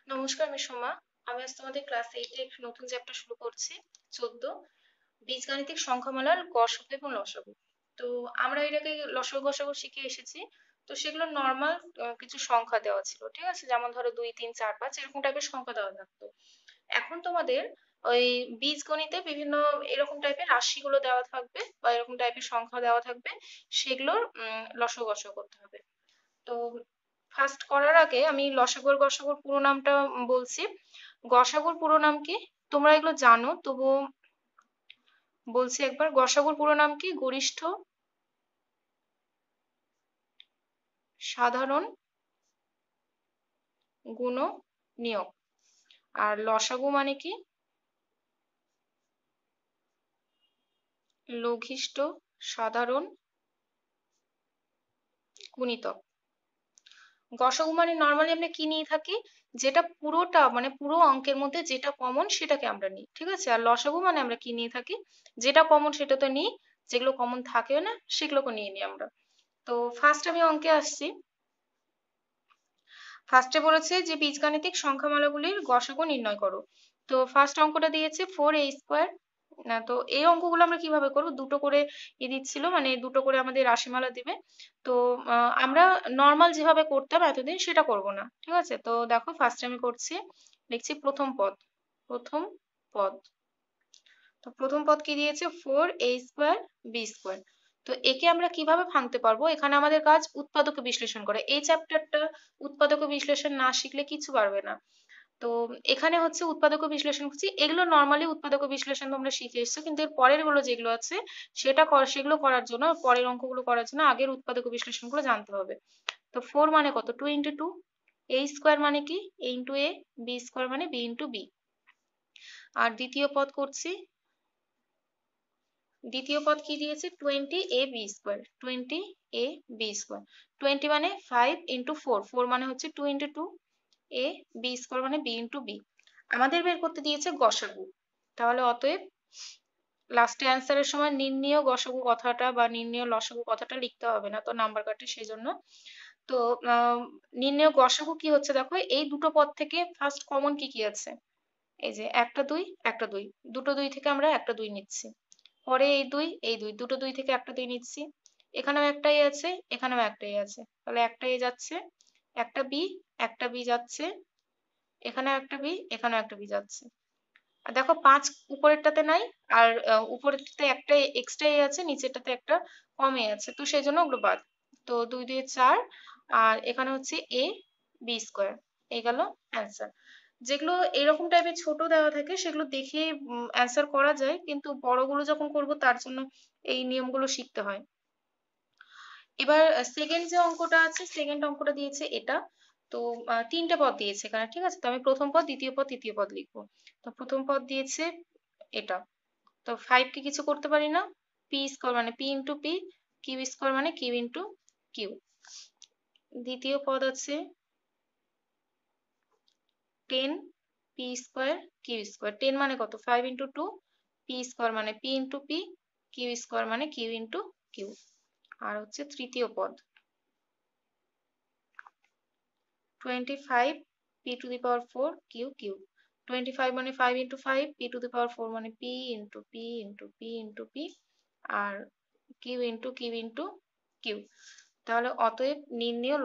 নমস্কার, আমি সোমা। আমি আজ তোমাদের ক্লাস 8 এর নতুন চ্যাপ্টার শুরু করছি। 14 বীজগাণিতিক সংখ্যামালার গসক এবং লসাগু। তো আমরা এর আগে লসাগু গসাগু শিখে এসেছি। তো সেগুলো নর্মাল কিছু সংখ্যা দেওয়া ছিল, ঠিক আছে? যেমন ধরো 2 3 4 5 এরকম টাইপের সংখ্যা দেওয়া থাকতো। এখন তোমাদের ওই বীজগণিতে বিভিন্ন এরকম টাইপের রাশিগুলো দেওয়া থাকবে বা এরকম টাইপের সংখ্যা দেওয়া থাকবে, সেগুলোর লসাগু গসাগু করতে হবে। তো ফার্স্ট করার আগে আমি লসাগুর গসাগুর পুরো নামটা বলছি। গসাগুর পুরো নাম কি তোমরা এগুলো জানো, তবু বলছি একবার। গসাগুর পুরো নাম কি? গরিষ্ঠ সাধারণ গুণনীয়ক। আর লসাগু মানে কি? লঘিষ্ঠ সাধারণ গুণিতক। গসাগু মানে নর্মালি আমরা কি নিয়ে থাকি? যেটা পুরোটা মানে পুরো অঙ্কের মধ্যে যেটা কমন সেটাকে আমরা নিই, ঠিক আছে? আর লসাগু মানে আমরা কি নিয়ে থাকি? যেটা কমন সেটা তো নিই, যেগুলো কমন থাকেও না সেগুলোকে নিয়ে নিই আমরা। তো ফার্স্ট আমি অঙ্কে আসছি। ফার্স্টে বলেছে যে বীজগাণিতিক সংখ্যামালাগুলির গসাগু নির্ণয় করো। তো ফার্স্ট অঙ্কটা দিয়েছে 4a²। না, তো এই অঙ্কগুলো আমরা কিভাবে করব? দুটো করে দিচ্ছিল, মানে দুটো করে আমাদের রাশিমালা দিবে। তো আমরা নর্মাল যেভাবে করতাম এতদিন সেটা করব না, ঠিক আছে? তো দেখো ফার্স্টে আমি করছি, লিখছি প্রথম পদ। প্রথম পদ। তো প্রথম পদ কি দিয়েছে? 4a²b²। তো একে আমরা কিভাবে ভাঙতে পারবো? এখানে আমাদের কাজ উৎপাদক বিশ্লেষণ করে। এই চ্যাপ্টারটা উৎপাদক বিশ্লেষণ না শিখলে কিছু পারবে না। তো এখানে হচ্ছে উৎপাদক বিশ্লেষণ করছি। এগুলো নর্মালি উৎপাদক বিশ্লেষণ তোমরা শিখে এসছো, কিন্তু এর পরের গুলো যেগুলো আছে সেগুলো করার জন্য, পরের অঙ্কগুলো করার জন্য আগের উৎপাদক বিশ্লেষণগুলো জানতে হবে। তো 4 মানে কত? 2 × 2। a² মানে কি? a × a। b² মানে b × b। আর দ্বিতীয় পদ করছি। দ্বিতীয় পদ কি দিয়েছে? 20ab²। 20ab²। 20 মানে 5 × 4। 4 মানে হচ্ছে 2 × 2। a b² মানে b × b। আমাদের বের করতে দিয়েছে গসাগু। তাহলে অতএব লাস্টে অ্যান্সারের সময় নির্ণেয় গসাগু কথাটা বা নির্ণেয় লসাগু কথাটা লিখতে হবে না, তো নাম্বার কাটে সেই জন্য। তো নির্ণেয় গসাগু কি হচ্ছে দেখো, এই দুটো পদ থেকে ফার্স্ট কমন কি কি আছে? এই যে একটা 2 একটা 2, দুটো 2 থেকে আমরা একটা 2 নিচ্ছি। পরে এই 2 এই 2, দুটো 2 থেকে একটা 2 নিচ্ছি। এখানেও একটাই আছে, এখানেও একটাই আছে, তাহলে একটা এ যাচ্ছে, একটা বি, একটা বি যাচ্ছে, এখানেও একটা বি, এখানেও একটা বি যাচ্ছে। আর দেখো 5 উপরেরটাতে নাই, আর উপরেরটাতে একটা এক্সট্রা এ আছে, নিচেরটাতে একটা কম এ আছে, তো সেই জন্য ওগুলো বাদ। তো 2 2 4। আর এখানে হচ্ছে ab²। এই গেল অ্যান্সার। যেগুলো এরকম টাইপের ছোট দেওয়া থাকে সেগুলো দেখে অ্যান্সার করা যায়, কিন্তু বড়গুলো যখন করব তার জন্য এই নিয়মগুলো শিখতে হয়। এবার সেকেন্ড যে অঙ্কটা আছে, সেকেন্ড অঙ্কটা দিয়েছে এটা। তো তিনটে পদ দিয়েছে এখানে, ঠিক আছে? তো আমি প্রথম পদ, দ্বিতীয় পদ, তৃতীয় পদ লিখবো। তো প্রথম পদ দিয়েছে এটা। তো 5 কে কিছু করতে পারি না। p² মানে p × p, q² মানে q × q। দ্বিতীয় পদ আছে 10 p² q²। 10 মানে কত? 5 × 2। p² মানে p × p, q² মানে q × q। আর হচ্ছে তৃতীয় পদ 25 p⁴ q³ 25 মানে 5 × 5, p⁴ মানে p × p × p × p, আর q × q × q। তাহলে অতএব নির্ণেয়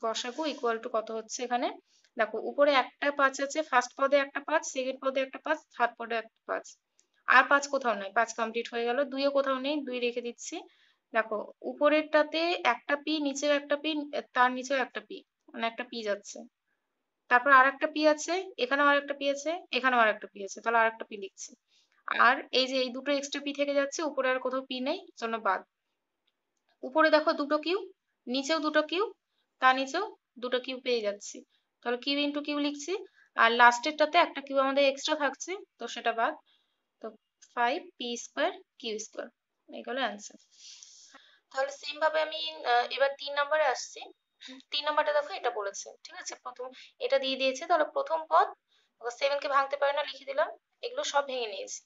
গসাগু ইকুয়াল টু কত হচ্ছে এখানে? দেখো উপরে একটা 5 আছে, ফার্স্ট পদে একটা 5, সেকেন্ড পদে একটা 5, থার্ড পদে একটা 5। আর 5 কোথাও নাই, 5 কমপ্লিট হয়ে গেল। 2 ও কোথাও নেই, 2 রেখে দিচ্ছি। দেখো উপরেরটাতে একটা পি, নিচেও একটা পি, তার নিচেও একটা পি, মানে একটা পি যাচ্ছে। তারপর আর একটা পি আছে, এখানেও আর একটা পি আছে, এখানেও আর একটা পি আছে, তাহলে আর একটা পি লিখছি। আর এই যে এই দুটো এক্সট্রা পি থেকে যাচ্ছে, উপরে আর কোথাও পি নেই, জন্য বাদ। উপরে দেখো দুটো কিউ, নিচেও দুটো কিউ, তার নিচেও দুটো কিউ পেয়ে যাচ্ছি, তাহলে কিউ × কিউ লিখছি। আর লাস্টেরটাতে একটা কিউ আমাদের এক্সট্রা থাকছে, তো সেটা বাদ। তো 5p² q², এই হলো অ্যান্সার। তাহলে সেম ভাবে আমি এবার 3 নম্বরে আসছি। 3 নম্বরটা দেখো এটা বলেছে, ঠিক আছে? প্রথম এটা দিয়ে দিয়েছে, তাহলে প্রথম পদ 7 কে ভাঙতে পারে না, লিখে দিলাম। এগুলো সব ভেঙে নিয়েছি।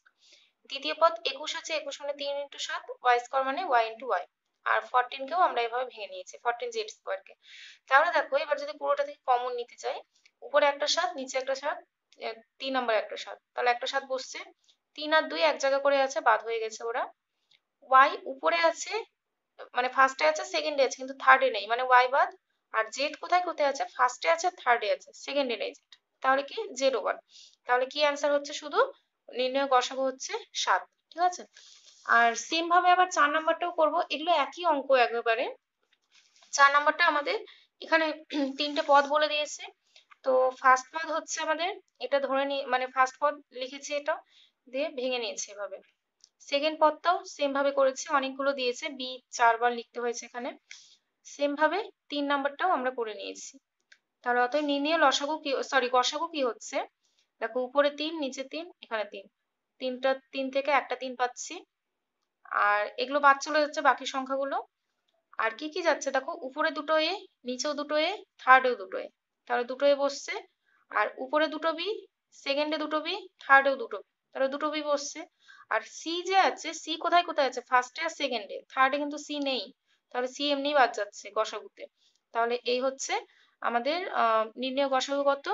দ্বিতীয় পদ 21 আছে, 21 মানে 3 × 7, y² মানে y × y। আর 14 কেও আমরা এভাবে ভেঙে নিয়েছি 14z² কে। তাহলে দেখো এবার যদি পুরোটা থেকে কমন নিতে চাই, উপরে একটা 7 নিচে একটা 7, 3 নম্বরে একটা 7, তাহলে একটা 7 বসছে, 3 আর 2 এক জায়গা করে আছে, বাদ হয়ে গেছে ওরা। y উপরে আছে, মানে ফার্স্টে আছে সেকেন্ডে আছে কিন্তু থার্ডে নেই, মানে y বাদ। আর জেড কোথায় কোথায় আছে, ফার্স্টে আছে থার্ডে আছে, সেকেন্ডে নেই জেড, তাহলে কি z/। তাহলে কি অ্যান্সার হচ্ছে শুধু নির্ণয় গসাগু হচ্ছে 7, ঠিক আছে। আর সেম ভাবে আবার 4 নাম্বারটাও করব, এগুলো একই অঙ্ক একেবারে। 4 নাম্বারটা আমাদের এখানে 3টে পদ বলে দিয়েছে। তো ফার্স্ট পদ হচ্ছে আমাদের এটা ধরে নি, মানে ফার্স্ট পদ লিখেছি এটা দিয়ে ভেঙে নিয়েছি এভাবে। সেকেন্ড পদটাও সেম ভাবে করেছি, অনেকগুলো দিয়েছে, বি 4 বার লিখতে হয়েছে এখানে। সেম ভাবে 3 নাম্বারটাও আমরা করে নিয়েছি। তাহলে অতএব নির্ণয় লসাগু কি, সরি গসাগু কি হচ্ছে, দেখো উপরে 3 নিচে 3 এখানে 3, 3 থেকে একটা 3 পাচ্ছি, আর এগুলো বাদ চলে যাচ্ছে বাকি সংখ্যাগুলো। আর কি কি যাচ্ছে দেখো, উপরে দুটো এ, নিচেও দুটো এ, থার্ডেও দুটো এ, তাহলে দুটো এ বসছে। আর উপরে দুটো বি, সেকেন্ডে দুটো বি, থার্ডেও দুটো, তাহলে দুটো বি বসছে। আর সি যে আছে, সি কোথায় কোথায় আছে, ফার্স্টে আর সেকেন্ডে, থার্ডে কিন্তু সি নেই, তাহলে সি এমনি বাদ যাচ্ছে গসাগুতে। তাহলে এই হচ্ছে আমাদের নির্ণয় গসাগু কত,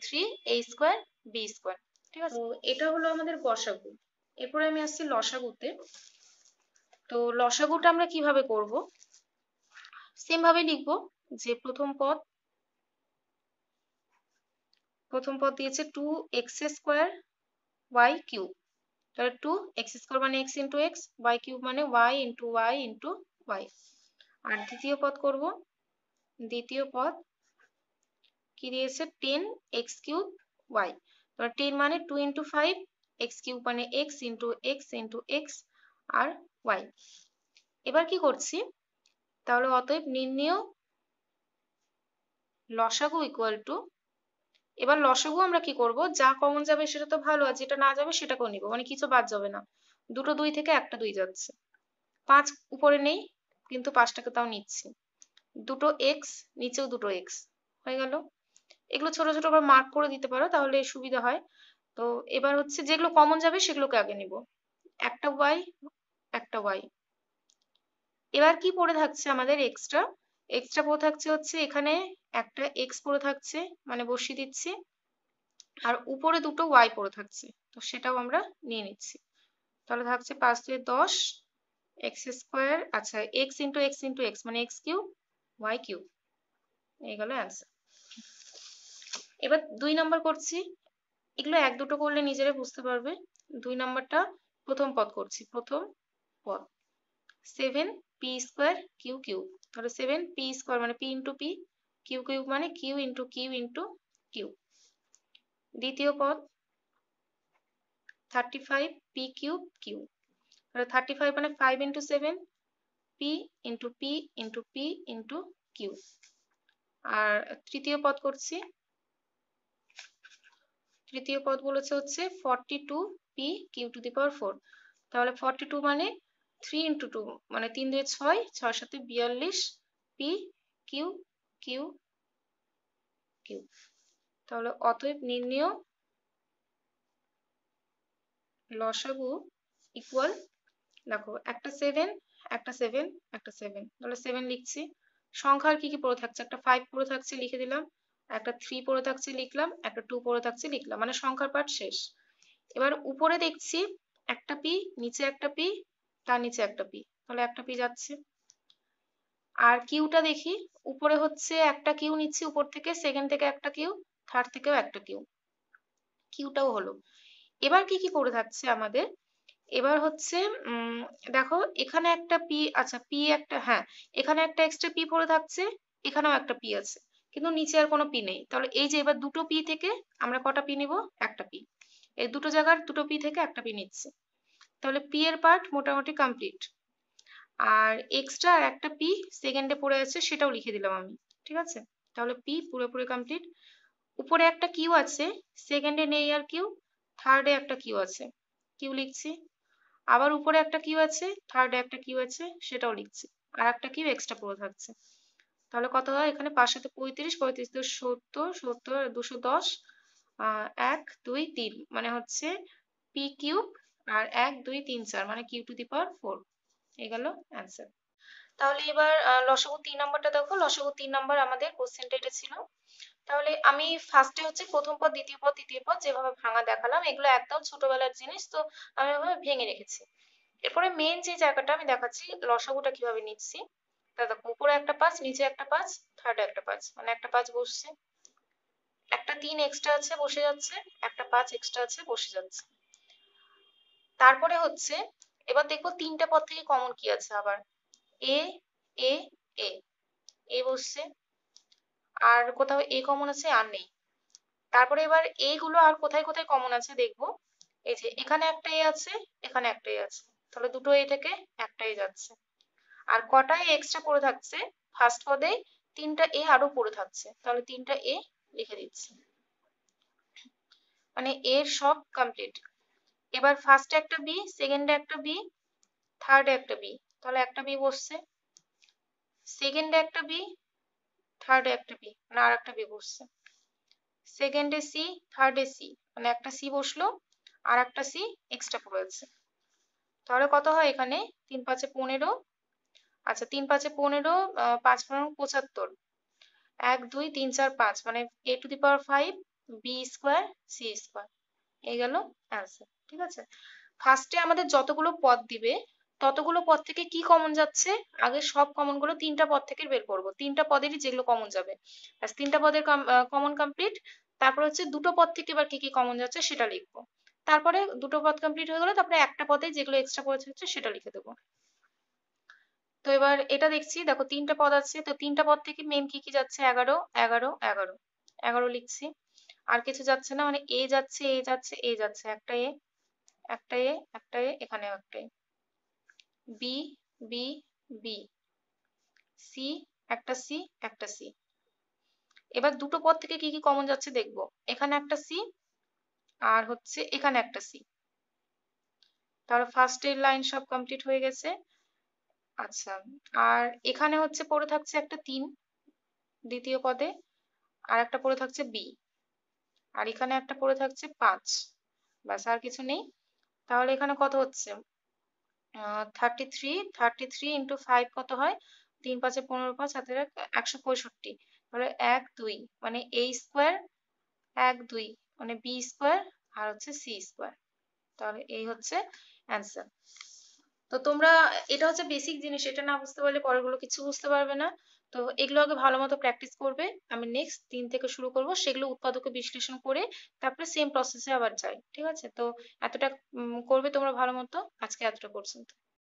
3a²b², ঠিক আছে। তো এটা হলো আমাদের গসাগু। এরপরে আমি আসছি লসাগুতে। তো লসাগুটা আমরা কিভাবে করব, সেম ভাবে লিখবো যে প্রথম পদ দিয়েছে 2x² y³ তাহলে 2x² মানে x ইন্টু এক্স, y³ মানে y into y into y। আর দ্বিতীয় পদ করব, দ্বিতীয় পদ কি দিয়েছে 10x³ y, তাহলে 10 মানে 2 ইন্টু 5, x³ মানে x into x into x আর y। এবার কি করছি, তাহলে অতএব নির্ণয় লসাগু ইকুয়াল টু, এবার লসাগু আমরা কি করব, যা কমন যাবে সেটা তো ভালো, আর যেটা না যাবে সেটাকেও নিব, মানে কিছু বাদ যাবে না। দুটো 2 থেকে একটা 2 যাচ্ছে, 5 উপরে নেই কিন্তু 5টাকে তাও নিচ্ছি, দুটো x নিচেও দুটো x হয়ে গেল। এগুলো ছোট ছোট আবার মার্ক করে দিতে পারো তাহলে সুবিধা হয়। তো এবার হচ্ছে যেগুলো কমন যাবে সেগুলোকে আগে নিব, একটা y একটা y। এবার কি পড়ে থাকছে আমাদের এক্সট্রা, এক্সট্রা পড়ে থাকছে হচ্ছে এখানে একটা x পড়ে থাকছে, মানে বসিয়ে দিচ্ছি, আর উপরে দুটো y পড়ে থাকছে, তো সেটাও আমরা নিয়ে নিচ্ছি। তাহলে থাকছে 5 2 10 x², আচ্ছা x into x into x মানে x³ y³ এই গেল অ্যান্সার। এবার 2 নাম্বার করছি, এগুলো এক দুটো করলে নিজেরাই বুঝতে পারবে। 2 নাম্বারটা প্রথম পদ করছি, প্রথম পদ 7p² q³ তাহলে 7p² মানে p ইন্টু p, q³ মানে q into q into q। দ্বিতীয় পদ 35p³ q, তাহলে 35 মানে 5 into 7, p into p into p into q। আর তৃতীয় পদ করছি, তৃতীয় পদ বলেছে হচ্ছে 42p³ তাহলে 42 মানে 3 ইন্টু 2 মানে 3 2 6, 6 7 42 p q q q। তাহলে অতএব নির্ণয় লসাগু ইকুয়াল, দেখো একটা 7 একটা 7 একটা 7, তাহলে 7 লিখছি। সংখ্যার কি কি পড়ে থাকছে, একটা 5 পড়ে থাকছে লিখে দিলাম, একটা 3 পড়ে থাকছে লিখলাম, একটা 2 পড়ে থাকছে লিখলাম, মানে সংখ্যার পার্ট শেষ। এবার উপরে দেখছি একটা পি, নিচে একটা পি, তার নিচে একটা পি, তাহলে একটা পি যাচ্ছে। আর কিউটা দেখি, উপরে হচ্ছে একটা কিউ নিচ্ছি উপর থেকে, সেকেন্ড থেকে একটা কিউ, থার্ড থেকেও একটা কিউ, কিউটাও হলো। এবার কি কি পড়ে থাকছে আমাদের, এবার হচ্ছে দেখো এখানে একটা পি, আচ্ছা পি একটা, হ্যাঁ এখানে একটা এক্সট্রা পি পড়ে থাকছে, এখানেও একটা পি আছে কিন্তু নিচে আর কোনো পি নেই, তাহলে এই যে এবার দুটো পি থেকে আমরা কটা পি নিব, একটা পি, এই দুটো জায়গার দুটো পি থেকে একটা পি নিচ্ছি, তাহলে পি এর পার্ট মোটামুটি কমপ্লিট। আর এক্সট্রা আর একটা পি সেকেন্ডে পড়ে আছে সেটাও লিখে দিলাম আমি, ঠিক আছে। তাহলে পি পুরোপুরি কমপ্লিট। উপরে একটা কিউ আছে, সেকেন্ডে নেই আর কিউ, থার্ডে একটা কিউ আছে, কিউ লিখছি। আবার উপরে একটা কিউ আছে, থার্ডে একটা কিউ আছে সেটাও লিখছি, আর একটা কিউ এক্সট্রা পড়ে থাকছে। তাহলে কত হয় এখানে 5 7 35, 35 2 70, 70 আর 210, 1 2 3 মানে হচ্ছে p³ আর 1 2 3 4 মানে q⁴ এই গেল অ্যান্সার। তাহলে এবার লসাগু 3 নাম্বারটা দেখো। লসাগু 3 নাম্বার আমাদের কোশ্চেনটা এটা ছিল। তাহলে আমি ফার্স্টে হচ্ছে প্রথম পদ, দ্বিতীয় পদ, তৃতীয় পদ যেভাবে ভাঙা দেখালাম, এগুলো একদম ছোটবেলার জিনিস, তো আমি ওভাবে ভেঙে রেখেছি। এরপরে মেন যে জায়গাটা আমি দেখাচ্ছি লসাগুটা কিভাবে নিচ্ছি। তা দেখো, উপরে একটা 5, নিচে একটা 5, থার্ডে একটা 5, মানে একটা 5 বসছে, একটা 3 এক্সট্রা আছে বসে যাচ্ছে, একটা 5 এক্সট্রা আছে বসে যাচ্ছে। তারপরে হচ্ছে এবার দেখবো তিনটা পদ থেকে কমন কি আছে। আবার এ এ এ এ বসছে, আর কোথাও এ কমন আছে আর নেই। তারপরে এবার এ গুলো আর কোথায় কোথায় কমন আছে দেখবো। এই যে এখানে একটা এ আছে, এখানে একটা এ আছে, তাহলে দুটো এ থেকে একটা এ যাচ্ছে। আর কটা এ এক্সট্রা পড়ে থাকছে, ফার্স্ট পদে 3টা এ আরো পড়ে থাকছে, তাহলে 3টা এ লিখে দিচ্ছি, মানে এর সব কমপ্লিট। এবার ফার্স্টে একটা বি, সেকেন্ডে একটা বি, থার্ডে একটা বি, তাহলে একটা বি বসছে, সেকেন্ডে একটা বি, থার্ডে একটা বি, মানে আর একটা বি বসছে, সেকেন্ডে সি, থার্ডে সি, মানে একটা সি বসলো আর একটা সি এক্সট্রা পড়েছে। তাহলে কত হয় এখানে, 3 5 15, আচ্ছা 3 5 15, 5 75, 1 2 3 4 5, মানে a to the power 5 B square C square, এই গেল অ্যান্সার। ঠিক আছে, ফার্স্টে আমাদের যতগুলো পদ দিবে ততগুলো পদ থেকে কি কমন যাচ্ছে, আগে সব কমন গুলো 3টা পদ থেকে বের করব, 3টা পদেরই যেগুলো কমন যাবে, ব্যাস 3টা পদের কমন কমপ্লিট। তারপর হচ্ছে দুটো পদ থেকে এবার কি কি কমন যাচ্ছে সেটা লিখবো। তারপরে দুটো পদ কমপ্লিট হয়ে গেলে তারপরে একটা পদে যেগুলো এক্সট্রা পড়ে থাকছে সেটা লিখে দেবো। তো এবার এটা দেখছি, দেখো 3টা পদ আছে, তো 3টা পদ থেকে মেন কি কি যাচ্ছে, 11 11 11, 11 লিখছি। আর কিছু যাচ্ছে না, মানে এ যাচ্ছে এ যাচ্ছে এ যাচ্ছে, একটা এ একটা এ একটা এ, এখানেও একটা এ, বি বি বি, সি একটা সি একটা সি। এবার দুটো পদ থেকে কি কি কমন যাচ্ছে দেখবো, এখানে একটা সি আর হচ্ছে এখানে একটা সি, তাহলে ফার্স্ট এর লাইন সব কমপ্লিট হয়ে গেছে। আচ্ছা, আর এখানে হচ্ছে পড়ে থাকছে একটা 3 দ্বিতীয় পদে, আর একটা পড়ে থাকছে বি, আর এখানে একটা পড়ে থাকছে 5, ব্যাস আর কিছু নেই। তাহলে এখানে কত হচ্ছে, 33 ইন্টু 5 কত হয়, 3 5 15, 5 হাতে 165, তাহলে 1 2, মানে a স্কোয়ার, 1 2 মানে বি স্কোয়ার, আর হচ্ছে সি স্কোয়ার, তাহলে এই হচ্ছে অ্যান্সার। তো তোমরা, এটা হচ্ছে বেসিক জিনিস, এটা না বুঝতে পারলে পরেরগুলো কিছু বুঝতে পারবে না। তো এগুলো আগে ভালো মতো প্র্যাকটিস করবে, আমি নেক্সট 3 থেকে শুরু করব, সেগুলো উৎপাদকে বিশ্লেষণ করে তারপরে সেম প্রসেসে আবার যাই। ঠিক আছে, তো এতটা করবে তোমরা ভালো মতো, আজকে এতটা পর্যন্ত।